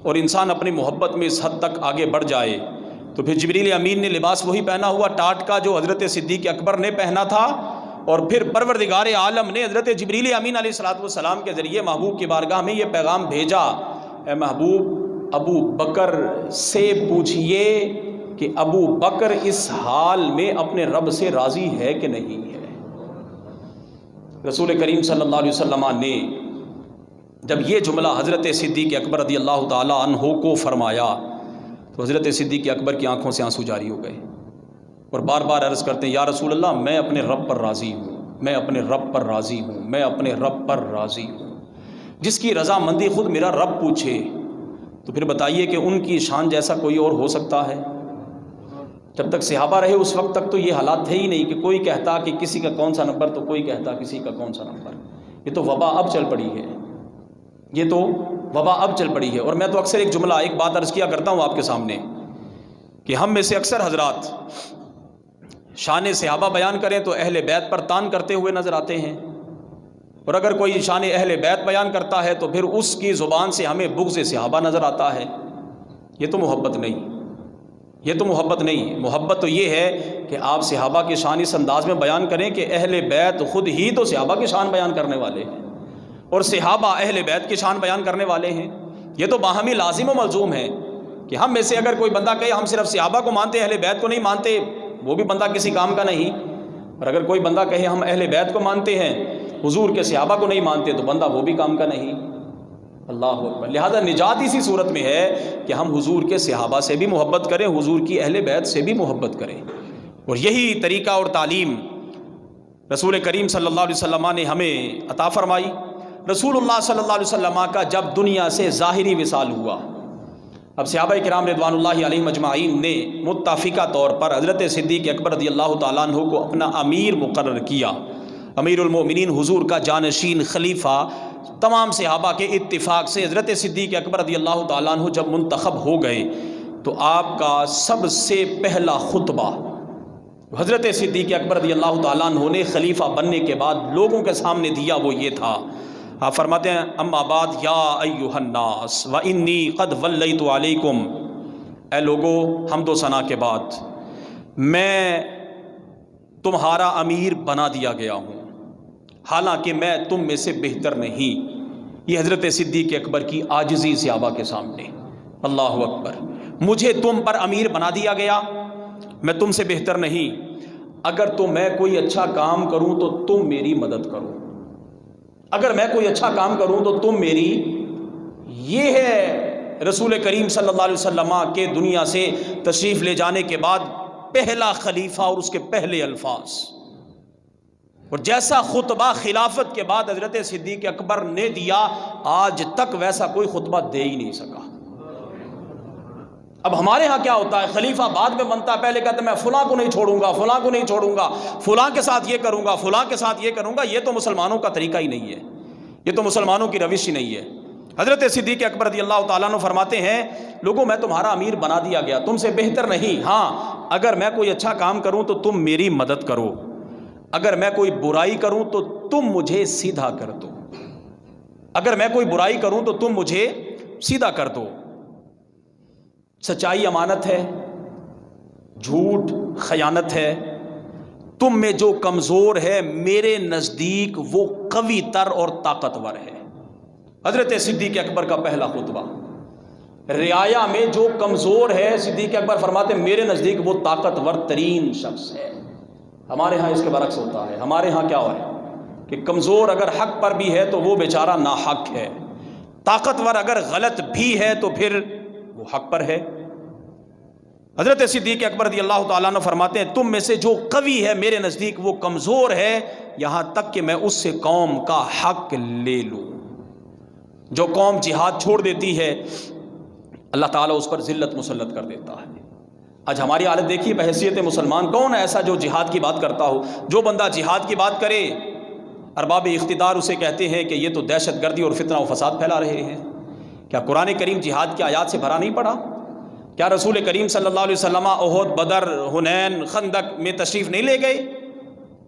اور انسان اپنی محبت میں اس حد تک آگے بڑھ جائے تو پھر جبریل امین نے لباس وہی پہنا ہوا ٹاٹ کا جو حضرت صدیق اکبر نے پہنا تھا، اور پھر پروردگار عالم نے حضرت جبریل امین علیہ الصلوۃ والسلام کے ذریعے محبوب کی بارگاہ میں یہ پیغام بھیجا، اے محبوب ابو بکر سے پوچھئے کہ ابو بکر اس حال میں اپنے رب سے راضی ہے کہ نہیں ہے۔ رسول کریم صلی اللہ علیہ وسلم نے جب یہ جملہ حضرت صدیق اکبر رضی اللہ تعالی عنہ کو فرمایا تو حضرت صدیق اکبر کی آنکھوں سے آنسو جاری ہو گئے اور بار بار عرض کرتے ہیں یا رسول اللہ میں اپنے رب پر راضی ہوں، میں اپنے رب پر راضی ہوں، میں اپنے رب پر راضی ہوں۔ جس کی رضامندی خود میرا رب پوچھے تو پھر بتائیے کہ ان کی شان جیسا کوئی اور ہو سکتا ہے؟ جب تک صحابہ رہے اس وقت تک تو یہ حالات تھے ہی نہیں کہ کوئی کہتا کہ کسی کا کون سا نمبر تو کوئی کہتا کسی کا کون سا نمبر۔ یہ تو وبا اب چل پڑی ہے، یہ تو وبا اب چل پڑی ہے۔ اور میں تو اکثر ایک جملہ ایک بات عرض کیا کرتا ہوں آپ کے سامنے کہ ہم میں سے اکثر حضرات شان صحابہ بیان کریں تو اہل بیت پر تان کرتے ہوئے نظر آتے ہیں، اور اگر کوئی شان اہل بیت بیان کرتا ہے تو پھر اس کی زبان سے ہمیں بغض صحابہ نظر آتا ہے۔ یہ تو محبت نہیں، یہ تو محبت نہیں۔ محبت تو یہ ہے کہ آپ صحابہ کی شان اس انداز میں بیان کریں کہ اہل بیت خود ہی تو صحابہ کی شان بیان کرنے والے ہیں اور صحابہ اہل بیت کی شان بیان کرنے والے ہیں۔ یہ تو باہمی لازم و ملزوم ہے کہ ہم میں سے اگر کوئی بندہ کہے ہم صرف صحابہ کو مانتے اہل بیت کو نہیں مانتے، وہ بھی بندہ کسی کام کا نہیں، اور اگر کوئی بندہ کہے ہم اہل بیت کو مانتے ہیں حضور کے صحابہ کو نہیں مانتے تو بندہ وہ بھی کام کا نہیں۔ اللہ اکبر۔ لہذا نجات اسی صورت میں ہے کہ ہم حضور کے صحابہ سے بھی محبت کریں، حضور کی اہل بیت سے بھی محبت کریں، اور یہی طریقہ اور تعلیم رسول کریم صلی اللہ علیہ وسلم نے ہمیں عطا فرمائی۔ رسول اللہ صلی اللہ علیہ وسلم کا جب دنیا سے ظاہری وصال ہوا، اب صحابہ کرام رضوان اللہ علیہم اجمعین نے متفقہ طور پر حضرت صدیق اکبر رضی اللہ تعالیٰ عنہ کو اپنا امیر مقرر کیا، امیر المومنین حضور کا جانشین خلیفہ۔ تمام صحابہ کے اتفاق سے حضرت صدیق اکبر رضی اللہ تعالیٰ عنہ جب منتخب ہو گئے تو آپ کا سب سے پہلا خطبہ حضرت صدیق اکبر رضی اللہ تعالیٰ عنہ نے خلیفہ بننے کے بعد لوگوں کے سامنے دیا، وہ یہ تھا۔ آپ فرماتے ہیں اما بعد یا ایھا الناس وانی قد ولیت علیکم، اے لوگو حمد و ثنا کے بعد میں تمہارا امیر بنا دیا گیا ہوں، حالانکہ میں تم میں سے بہتر نہیں۔ یہ حضرت صدیق اکبر کی عاجزی صحابہ کے سامنے، اللہ اکبر، مجھے تم پر امیر بنا دیا گیا، میں تم سے بہتر نہیں۔ اگر تو میں کوئی اچھا کام کروں تو تم میری مدد کرو، اگر میں کوئی اچھا کام کروں تو تم میری۔ یہ ہے رسول کریم صلی اللہ علیہ وسلم کے دنیا سے تشریف لے جانے کے بعد پہلا خلیفہ اور اس کے پہلے الفاظ، اور جیسا خطبہ خلافت کے بعد حضرت صدیق اکبر نے دیا آج تک ویسا کوئی خطبہ دے ہی نہیں سکا، اب ہمارے ہاں کیا ہوتا ہے، خلیفہ بعد میں بنتا ہے، پہلے کہتے ہیں میں فلاں کو نہیں چھوڑوں گا، فلاں کو نہیں چھوڑوں گا، فلاں کے ساتھ یہ کروں گا، فلاں کے ساتھ یہ کروں گا۔ یہ تو مسلمانوں کا طریقہ ہی نہیں ہے، یہ تو مسلمانوں کی روش ہی نہیں ہے۔ حضرت صدیق اکبر رضی اللہ تعالیٰ عنہ فرماتے ہیں لوگوں میں تمہارا امیر بنا دیا گیا، تم سے بہتر نہیں، ہاں اگر میں کوئی اچھا کام کروں تو تم میری مدد کرو، اگر میں کوئی برائی کروں تو تم مجھے سیدھا کر دو، اگر میں کوئی برائی کروں تو تم مجھے سیدھا کر دو۔ سچائی امانت ہے، جھوٹ خیانت ہے، تم میں جو کمزور ہے میرے نزدیک وہ قوی تر اور طاقتور ہے۔ حضرت صدیق اکبر کا پہلا خطبہ، رعایا میں جو کمزور ہے صدیق اکبر فرماتے میرے نزدیک وہ طاقتور ترین شخص ہے۔ ہمارے ہاں اس کے برعکس ہوتا ہے، ہمارے ہاں کیا ہے کہ کمزور اگر حق پر بھی ہے تو وہ بیچارہ ناحق ہے، طاقتور اگر غلط بھی ہے تو پھر وہ حق پر ہے۔ حضرت صدیق اکبر رضی اللہ تعالیٰ عنہ فرماتے ہیں تم میں سے جو قوی ہے میرے نزدیک وہ کمزور ہے، یہاں تک کہ میں اس سے قوم کا حق لے لوں۔ جو قوم جہاد چھوڑ دیتی ہے اللہ تعالیٰ اس پر ذلت مسلط کر دیتا ہے۔ آج ہماری حالت دیکھیے، بحیثیت مسلمان کون ہے ایسا جو جہاد کی بات کرتا ہو؟ جو بندہ جہاد کی بات کرے ارباب اقتدار اسے کہتے ہیں کہ یہ تو دہشت گردی اور فتنہ و فساد پھیلا رہے ہیں۔ کیا قرآن کریم جہاد کی آیات سے بھرا نہیں پڑا؟ کیا رسول کریم صلی اللہ علیہ وسلم احد، بدر، حنین، خندق میں تشریف نہیں لے گئے؟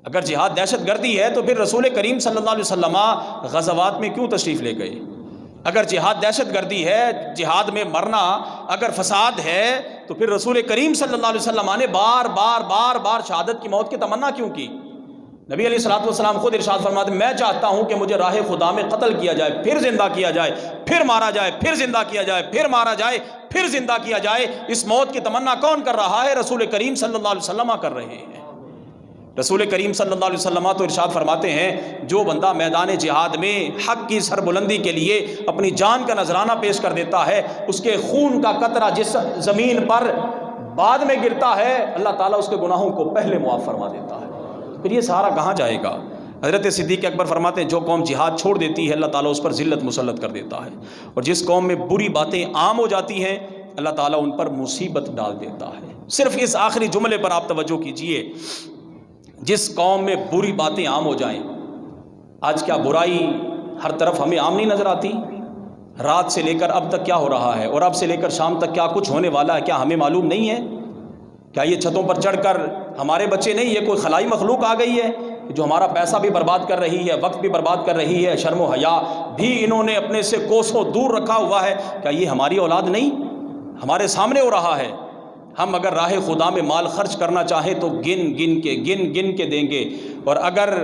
اگر جہاد دہشت گردی ہے تو پھر رسول کریم صلی اللہ علیہ وسلم غزوات میں کیوں تشریف لے گئے؟ اگر جہاد دہشت گردی ہے، جہاد میں مرنا اگر فساد ہے تو پھر رسول کریم صلی اللہ علیہ وسلم نے بار بار شہادت کی موت کی تمنا کیوں کی؟ نبی علیہ الصلوۃ والسلام خود ارشاد فرماتے ہیں میں چاہتا ہوں کہ مجھے راہ خدا میں قتل کیا جائے، پھر زندہ کیا جائے، پھر مارا جائے، پھر زندہ کیا جائے، پھر مارا جائے، پھر زندہ کیا جائے۔ اس موت کی تمنا کون کر رہا ہے؟ رسول کریم صلی اللہ علیہ وسلم کر رہے ہیں۔ رسول کریم صلی اللہ علیہ وسلم تو ارشاد فرماتے ہیں جو بندہ میدان جہاد میں حق کی سربلندی کے لیے اپنی جان کا نذرانہ پیش کر دیتا ہے، اس کے خون کا قطرہ جس زمین پر بعد میں گرتا ہے اللہ تعالیٰ اس کے گناہوں کو پہلے معاف فرما دیتا ہے۔ پھر یہ سہارا کہاں جائے گا؟ حضرت صدیق اکبر فرماتے ہیں جو قوم جہاد چھوڑ دیتی ہے اللہ تعالیٰ اس پر ذلت مسلط کر دیتا ہے، اور جس قوم میں بری باتیں عام ہو جاتی ہیں اللہ تعالیٰ ان پر مصیبت ڈال دیتا ہے۔ صرف اس آخری جملے پر آپ توجہ کیجئے، جس قوم میں بری باتیں عام ہو جائیں۔ آج کیا برائی ہر طرف ہمیں عام نہیں نظر آتی؟ رات سے لے کر اب تک کیا ہو رہا ہے، اور اب سے لے کر شام تک کیا کچھ ہونے والا ہے، کیا ہمیں معلوم نہیں ہے؟ کیا یہ چھتوں پر چڑھ کر ہمارے بچے نہیں، یہ کوئی خلائی مخلوق آ گئی ہے جو ہمارا پیسہ بھی برباد کر رہی ہے، وقت بھی برباد کر رہی ہے، شرم و حیا بھی انہوں نے اپنے سے کوسوں دور رکھا ہوا ہے؟ کیا یہ ہماری اولاد نہیں؟ ہمارے سامنے ہو رہا ہے۔ ہم اگر راہ خدا میں مال خرچ کرنا چاہیں تو گن گن کے دیں گے، اور اگر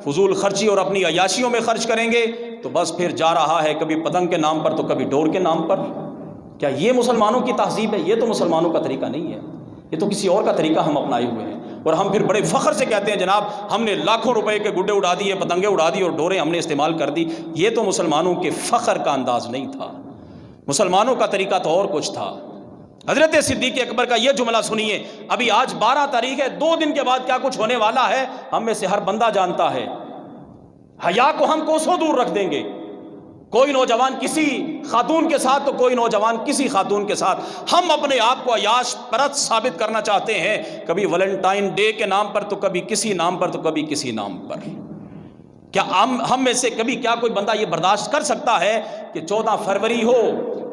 فضول خرچی اور اپنی عیاشیوں میں خرچ کریں گے تو بس پھر جا رہا ہے کبھی پتنگ کے نام پر تو کبھی ڈور کے نام پر۔ کیا یہ مسلمانوں کی تہذیب ہے؟ یہ تو مسلمانوں کا طریقہ نہیں ہے، یہ تو کسی اور کا طریقہ ہم اپنائے ہوئے ہیں، اور ہم پھر بڑے فخر سے کہتے ہیں جناب ہم نے لاکھوں روپے کے گڈے اڑا دیے، پتنگیں اڑا دی اور ڈوریں ہم نے استعمال کر دی۔ یہ تو مسلمانوں کے فخر کا انداز نہیں تھا، مسلمانوں کا طریقہ تو اور کچھ تھا۔ حضرت صدیق اکبر کا یہ جملہ سنیے، ابھی آج 12 تاریخ ہے، 2 دن کے بعد کیا کچھ ہونے والا ہے ہم میں سے ہر بندہ جانتا ہے۔ حیا کو ہم کوسوں دور رکھ دیں گے، کوئی نوجوان کسی خاتون کے ساتھ تو کوئی نوجوان کسی خاتون کے ساتھ، ہم اپنے آپ کو عیاش پرست ثابت کرنا چاہتے ہیں، کبھی ویلنٹائن ڈے کے نام پر تو کبھی کسی نام پر تو کبھی کسی نام پر۔ کیا ہم میں سے کبھی کیا کوئی بندہ یہ برداشت کر سکتا ہے کہ 14 فروری ہو،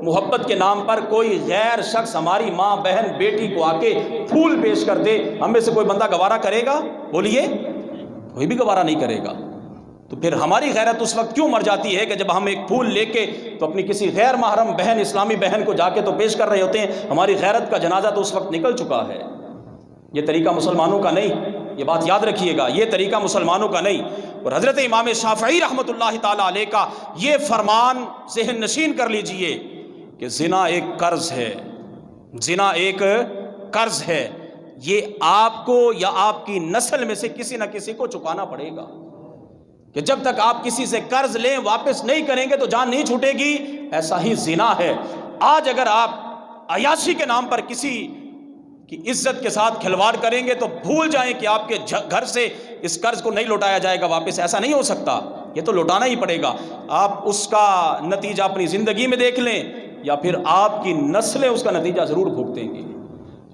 محبت کے نام پر کوئی غیر شخص ہماری ماں، بہن، بیٹی کو آ کے پھول پیش کر دے؟ ہم میں سے کوئی بندہ گوارا کرے گا؟ بولیے، کوئی بھی گوارا نہیں کرے گا۔ تو پھر ہماری غیرت اس وقت کیوں مر جاتی ہے کہ جب ہم ایک پھول لے کے تو اپنی کسی غیر محرم بہن، اسلامی بہن کو جا کے تو پیش کر رہے ہوتے ہیں، ہماری غیرت کا جنازہ تو اس وقت نکل چکا ہے۔ یہ طریقہ مسلمانوں کا نہیں، یہ بات یاد رکھیے گا، یہ طریقہ مسلمانوں کا نہیں۔ اور حضرت امام شافعی رحمۃ اللہ تعالی علیہ کا یہ فرمان ذہن نشین کر لیجئے کہ زنا ایک قرض ہے، زنا ایک قرض ہے، یہ آپ کو یا آپ کی نسل میں سے کسی نہ کسی کو چکانا پڑے گا، کہ جب تک آپ کسی سے قرض لیں واپس نہیں کریں گے تو جان نہیں چھوٹے گی۔ ایسا ہی زنا ہے۔ آج اگر آپ عیاشی کے نام پر کسی کی عزت کے ساتھ کھلواڑ کریں گے تو بھول جائیں کہ آپ کے گھر سے اس قرض کو نہیں لوٹایا جائے گا واپس، ایسا نہیں ہو سکتا، یہ تو لوٹانا ہی پڑے گا۔ آپ اس کا نتیجہ اپنی زندگی میں دیکھ لیں، یا پھر آپ کی نسلیں اس کا نتیجہ ضرور بھگتیں گی۔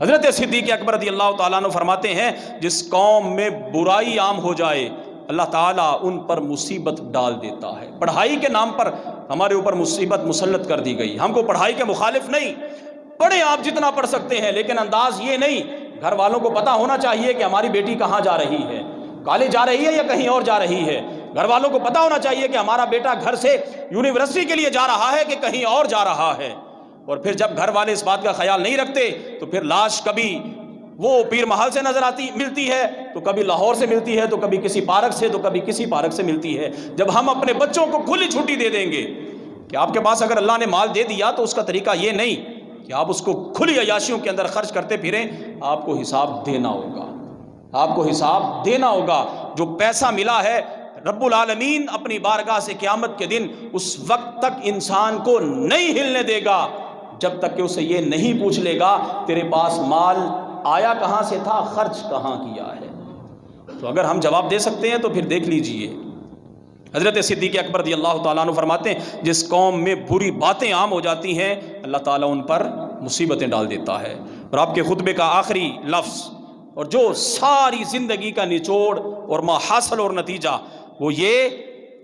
حضرت صدیق اکبر رضی اللہ تعالیٰ عنہ فرماتے ہیں جس قوم میں برائی عام ہو جائے اللہ تعالیٰ ان پر مصیبت ڈال دیتا ہے۔ پڑھائی کے نام پر ہمارے اوپر مصیبت مسلط کر دی گئی۔ ہم کو پڑھائی کے مخالف نہیں، پڑھیں آپ جتنا پڑھ سکتے ہیں، لیکن انداز یہ نہیں، گھر والوں کو پتہ ہونا چاہیے کہ ہماری بیٹی کہاں جا رہی ہے، کالج جا رہی ہے یا کہیں اور جا رہی ہے۔ گھر والوں کو پتہ ہونا چاہیے کہ ہمارا بیٹا گھر سے یونیورسٹی کے لیے جا رہا ہے کہ کہیں اور جا رہا ہے۔ اور پھر جب گھر والے اس بات کا خیال نہیں رکھتے تو پھر لاش کبھی وہ پیر محل سے نظر ملتی ہے، تو کبھی لاہور سے ملتی ہے، تو کبھی کسی پارک سے، تو کبھی کسی پارک سے ملتی ہے۔ جب ہم اپنے بچوں کو کھلی چھٹی دے دیں گے کہ آپ کے پاس اگر اللہ نے مال دے دیا تو اس کا طریقہ یہ نہیں کہ آپ اس کو کھلی عیاشیوں کے اندر خرچ کرتے پھریں، آپ کو حساب دینا ہوگا، آپ کو حساب دینا ہوگا۔ جو پیسہ ملا ہے رب العالمین اپنی بارگاہ سے قیامت کے دن اس وقت تک انسان کو نہیں ہلنے دے گا جب تک کہ اسے یہ نہیں پوچھ لے گا تیرے پاس مال آیا کہاں سے تھا، خرچ کہاں کیا ہے۔ تو اگر ہم جواب دے سکتے ہیں تو پھر دیکھ لیجئے۔ حضرت صدیق اکبر رضی اللہ تعالیٰ عنہ فرماتے ہیں جس قوم میں بری باتیں عام ہو جاتی ہیں اللہ تعالیٰ ان پر مصیبتیں ڈال دیتا ہے۔ اور آپ کے خطبے کا آخری لفظ اور جو ساری زندگی کا نچوڑ اور ماحصل اور نتیجہ وہ یہ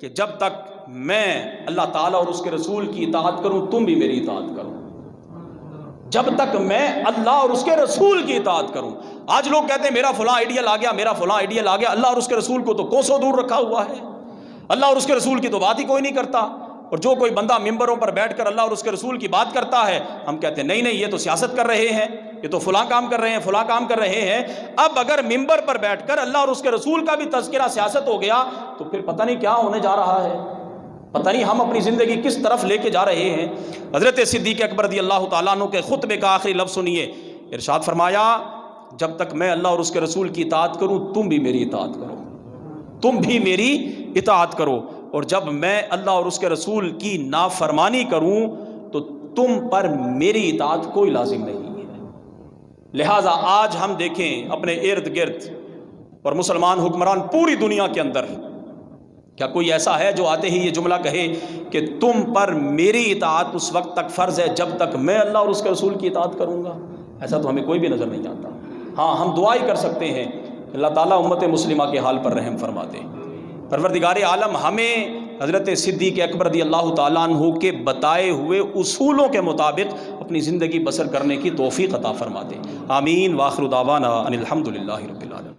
کہ جب تک میں اللہ تعالیٰ اور اس کے رسول کی اطاعت کروں تم بھی میری اطاعت کرو، جب تک میں اللہ اور اس کے رسول کی اطاعت کروں۔ آج لوگ کہتے ہیں میرا فلاں آئیڈیل آ گیا، میرا فلاں آئیڈیل آ گیا، اللہ اور اس کے رسول کو تو کوسوں دور رکھا ہوا ہے، اللہ اور اس کے رسول کی تو بات ہی کوئی نہیں کرتا۔ اور جو کوئی بندہ ممبروں پر بیٹھ کر اللہ اور اس کے رسول کی بات کرتا ہے ہم کہتے ہیں نہیں نہیں، یہ تو سیاست کر رہے ہیں، یہ تو فلاں کام کر رہے ہیں، فلاں کام کر رہے ہیں۔ اب اگر ممبر پر بیٹھ کر اللہ اور اس کے رسول کا بھی تذکرہ سیاست ہو گیا تو پھر پتہ نہیں کیا ہونے جا رہا ہے، پتہ نہیں ہم اپنی زندگی کس طرف لے کے جا رہے ہیں۔ حضرت صدیق اکبر رضی اللہ تعالیٰ عنہ کے خطبے کا آخری لفظ سنیے، ارشاد فرمایا جب تک میں اللہ اور اس کے رسول کی اطاعت کروں تم بھی میری اطاعت کرو، تم بھی میری اطاعت کرو، اور جب میں اللہ اور اس کے رسول کی نافرمانی کروں تو تم پر میری اطاعت کوئی لازم نہیں ہے۔ لہٰذا آج ہم دیکھیں اپنے ارد گرد اور مسلمان حکمران پوری دنیا کے اندر کیا کوئی ایسا ہے جو آتے ہی یہ جملہ کہے کہ تم پر میری اطاعت اس وقت تک فرض ہے جب تک میں اللہ اور اس کے رسول کی اطاعت کروں گا؟ ایسا تو ہمیں کوئی بھی نظر نہیں آتا۔ ہاں ہم دعا ہی کر سکتے ہیں اللہ تعالیٰ امت مسلمہ کے حال پر رحم فرما دے۔ پروردگار عالم ہمیں حضرت صدیق اکبر رضی اللہ تعالیٰ عنہ کے بتائے ہوئے اصولوں کے مطابق اپنی زندگی بسر کرنے کی توفیق عطا فرما دے۔ آمین۔ وآخر دعوانا ان الحمد للہ رب العالمین۔